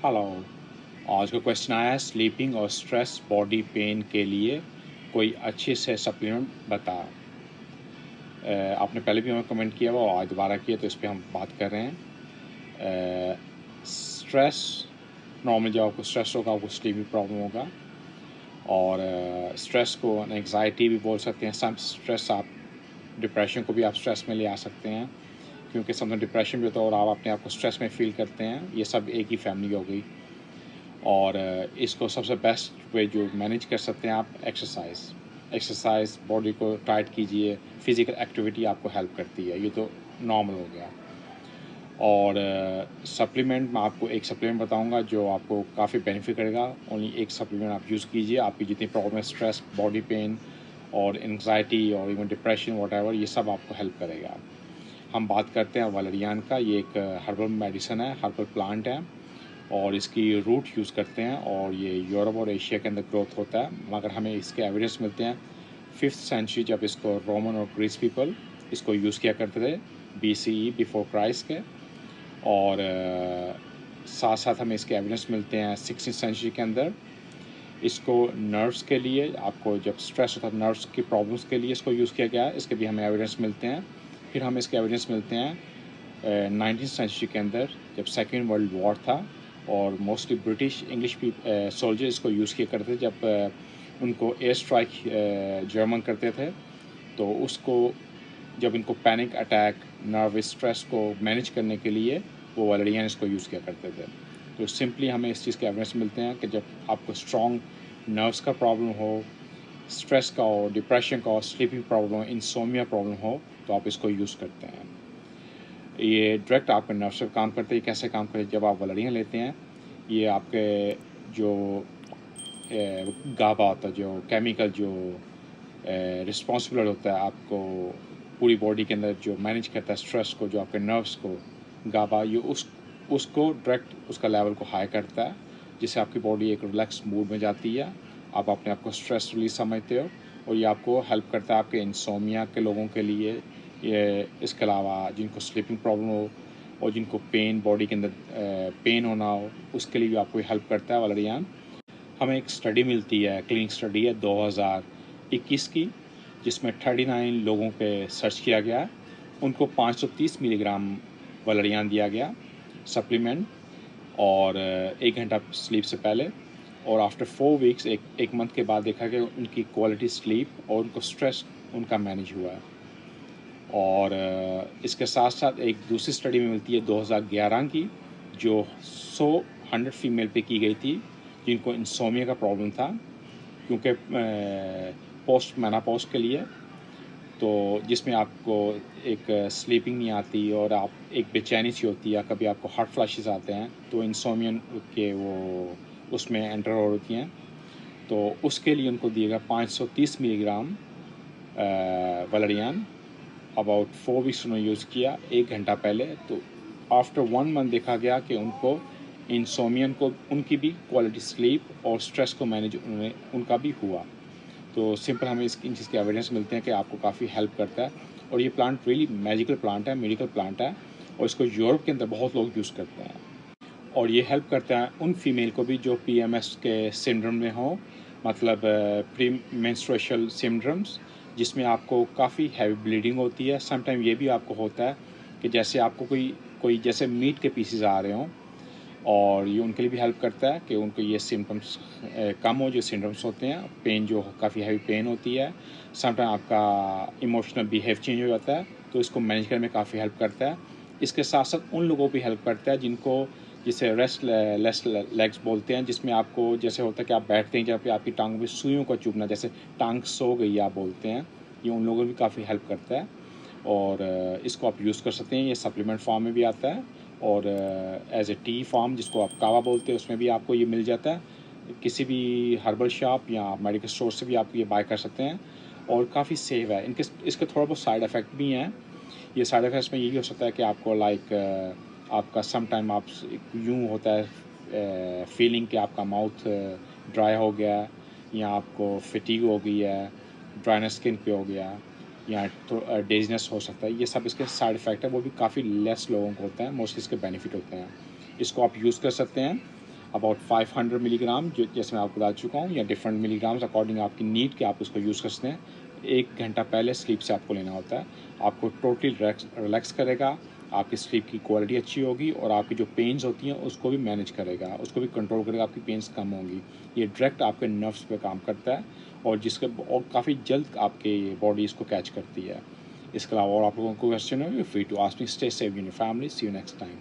Hello. आज का question आया है स्लीपिंग और स्ट्रेस बॉडी पेन के लिए कोई अच्छे से सप्लीमेंट बता। आपने पहले भी हमें कमेंट किया हुआ और आज दोबारा किया तो इस पे हम बात कर रहे हैं। स्ट्रेस नॉर्मली जब आपको स्ट्रेस होगा आपको स्लीपिंग प्रॉब्लम होगा और स्ट्रेस को एंग्जाइटी भी बोल सकते हैं। सम स्ट्रेस आप डिप्रेशन को भी आप स्ट्रेस में ले आ सकते हैं क्योंकि समटाइम डिप्रेशन भी होता है और आप अपने आप को स्ट्रेस में फील करते हैं। ये सब एक ही फैमिली हो गई। और इसको सबसे बेस्ट वे जो मैनेज कर सकते हैं आप एक्सरसाइज बॉडी को टाइट कीजिए। फिज़िकल एक्टिविटी आपको हेल्प करती है, ये तो नॉर्मल हो गया। और सप्लीमेंट मैं आपको एक सप्लीमेंट बताऊंगा जो आपको काफ़ी बेनिफिट करेगा। ओनली एक सप्लीमेंट आप यूज़ कीजिए, आपकी जितनी प्रॉब्लम है स्ट्रेस, बॉडी पेन और एंग्जाइटी और इवन डिप्रेशन व्हाटएवर, ये सब आपको हेल्प करेगा। हम बात करते हैं वैलेरियन का। ये एक हर्बल मेडिसिन है, हर्बल प्लांट है और इसकी रूट यूज़ करते हैं और ये यूरोप और एशिया के अंदर ग्रोथ होता है। मगर हमें इसके एविडेंस मिलते हैं 5th सेंचुरी जब इसको रोमन और ग्रीस पीपल इसको यूज़ किया करते थे, BCE बिफोर क्राइस्ट के। और साथ साथ हमें इसके एविडेंस मिलते हैं 16th सेंचुरी के अंदर। इसको नर्व्स के लिए, आपको जब स्ट्रेस होता है नर्व्स की प्रॉब्लम्स के लिए इसको यूज़ किया गया है। इसके भी हमें एविडेंस मिलते हैं। फिर हमें इसके एविडेंस मिलते हैं 19th सेंचुरी के अंदर जब सेकेंड वर्ल्ड वॉर था और मोस्टली ब्रिटिश इंग्लिश सोल्जर इसको यूज़ किया करते थे जब उनको एयर स्ट्राइक जर्मन करते थे। तो उसको जब इनको पैनिक अटैक, नर्व स्ट्रेस को मैनेज करने के लिए वो वैलेरियन इसको यूज़ किया करते थे। तो सिंपली हमें इस चीज़ के एविडेंस मिलते हैं कि जब आपको स्ट्रॉन्ग नर्व्स का प्रॉब्लम हो, स्ट्रेस का हो, डिप्रेशन का हो, स्लीपिंग प्रॉब्लम हो, इंसोमिया प्रॉब्लम हो, तो आप इसको यूज़ करते हैं। ये डायरेक्ट आपके नर्व से काम करते हैं। कैसे काम करते हैं? जब आप वैलेरियन लेते हैं, ये आपके जो गाबा होता है, जो केमिकल जो रिस्पॉन्सिबल होता है आपको पूरी बॉडी के अंदर जो मैनेज करता है स्ट्रेस को, जो आपके नर्व्स को, गाबा, ये उसको डायरेक्ट उसका लेवल को हाई करता है जिससे आपकी बॉडी एक रिलैक्स मूड में जाती है। आप अपने आप को स्ट्रेस रिलीज समझते हो और ये आपको हेल्प करता है आपके इंसोमिया के लोगों के लिए। ये इसके अलावा जिनको स्लीपिंग प्रॉब्लम हो और जिनको पेन बॉडी के अंदर पेन होना हो, उसके लिए भी आपको हेल्प करता है वैलेरियन। हमें एक स्टडी मिलती है, क्लिनिक स्टडी है 2021 की, जिसमें 39 लोगों पे सर्च किया गया। उनको 530 मिलीग्राम वैलेरियन दिया गया सप्लीमेंट और 1 घंटा स्लीप से पहले। और आफ्टर 4 वीक्स, एक मंथ के बाद देखा गया उनकी क्वालिटी स्लीप और उनको स्ट्रेस उनका मैनेज हुआ है। और इसके साथ साथ एक दूसरी स्टडी में मिलती है 2011 की, जो 100 फीमेल पे की गई थी जिनको इंसोमिया का प्रॉब्लम था क्योंकि पोस्ट मेनोपॉज के लिए, तो जिसमें आपको एक स्लीपिंग नहीं आती और आप एक बेचैनी सी होती है, कभी आपको हार्ट फ्लैशेस आते हैं, तो इंसोमियन के वो उसमें एंटर हो होती हैं। तो उसके लिए उनको दिएगा 530 मिलीग्राम वैलेरियन। अबाउट 4 वीक्स उन्होंने यूज़ किया 1 घंटा पहले। तो आफ्टर 1 मंथ देखा गया कि उनको इंसोमियन को, उनकी भी क्वालिटी स्लीप और स्ट्रेस को मैनेज उनका भी हुआ। तो सिंपल हमें इन चीज़ के एविडेंस मिलते हैं कि आपको काफ़ी हेल्प करता है। और ये प्लांट रियली मैजिकल प्लांट है, मेडिकल प्लांट है और इसको यूरोप के अंदर बहुत लोग यूज़ करते हैं। और ये हेल्प करता है उन फीमेल को भी जो PMS के सिंड्रोम में हो, मतलब प्री मेंस्ट्रुअल सिंड्रोम्स, जिसमें आपको काफ़ी हैवी ब्लीडिंग होती है। समटाइम ये भी आपको होता है कि जैसे आपको कोई जैसे मीट के पीसेस आ रहे हों, और ये उनके लिए भी हेल्प करता है कि उनको ये सिम्टम्स कम हो, जो सिम्टम्स होते हैं, पेन जो काफ़ी हैवी पेन होती है। समटाइम आपका इमोशनल बिहेव चेंज हो जाता है, तो इसको मैनेज करने में काफ़ी हेल्प करता है। इसके साथ साथ उन लोगों को भी हेल्प करता है जिनको जिसे रेस्टलेस लेग्स बोलते हैं, जिसमें आपको जैसे होता है कि आप बैठते हैं जहाँ पे आपकी टांगों में सुइयों का चुभना, जैसे टांग सो गई आप बोलते हैं, ये उन लोगों को भी काफ़ी हेल्प करता है। और इसको आप यूज़ कर सकते हैं। ये सप्लीमेंट फॉर्म में भी आता है और एज ए टी फॉर्म, जिसको आप कावा बोलते हैं, उसमें भी आपको ये मिल जाता है। किसी भी हर्बल शॉप या मेडिकल स्टोर से भी आप ये बाय कर सकते हैं और काफ़ी सेफ है। इसके थोड़ा बहुत साइड इफ़ेक्ट भी हैं। ये साइड इफ़ेक्ट्स में यही हो सकता है कि आपको आपका सम टाइम आप यूँ होता है फीलिंग कि आपका माउथ ड्राई हो गया, या आपको फिटीग हो गई है, ड्राइनेस स्किन पे हो गया, या तो डेजनेस हो सकता है। ये सब इसके साइड इफ़ेक्ट है, वो भी काफ़ी लेस लोगों को होता है, मोस्टली इसके बेनिफिट होते हैं। इसको आप यूज़ कर सकते हैं अबाउट 500 मिलीग्राम, जो जैसे मैं आपको बता चुका हूँ, या डिफरेंट मिलीग्राम्स अकॉर्डिंग आपकी नीड के आप उसको यूज़ कर सकते हैं। 1 घंटा पहले स्लीप से आपको लेना होता है। आपको टोटली रिलैक्स करेगा, आपकी स्लीप की क्वालिटी अच्छी होगी और आपकी जो पेन्स होती हैं उसको भी मैनेज करेगा, उसको भी कंट्रोल करेगा, आपकी पेन्स कम होंगी। ये डायरेक्ट आपके नर्व्स पे काम करता है और जिसके और काफ़ी जल्द आपके बॉडी इसको कैच करती है। इसके अलावा और आप लोगों को क्वेश्चन हो, you free to ask me. Stay safe in your family. See you next time.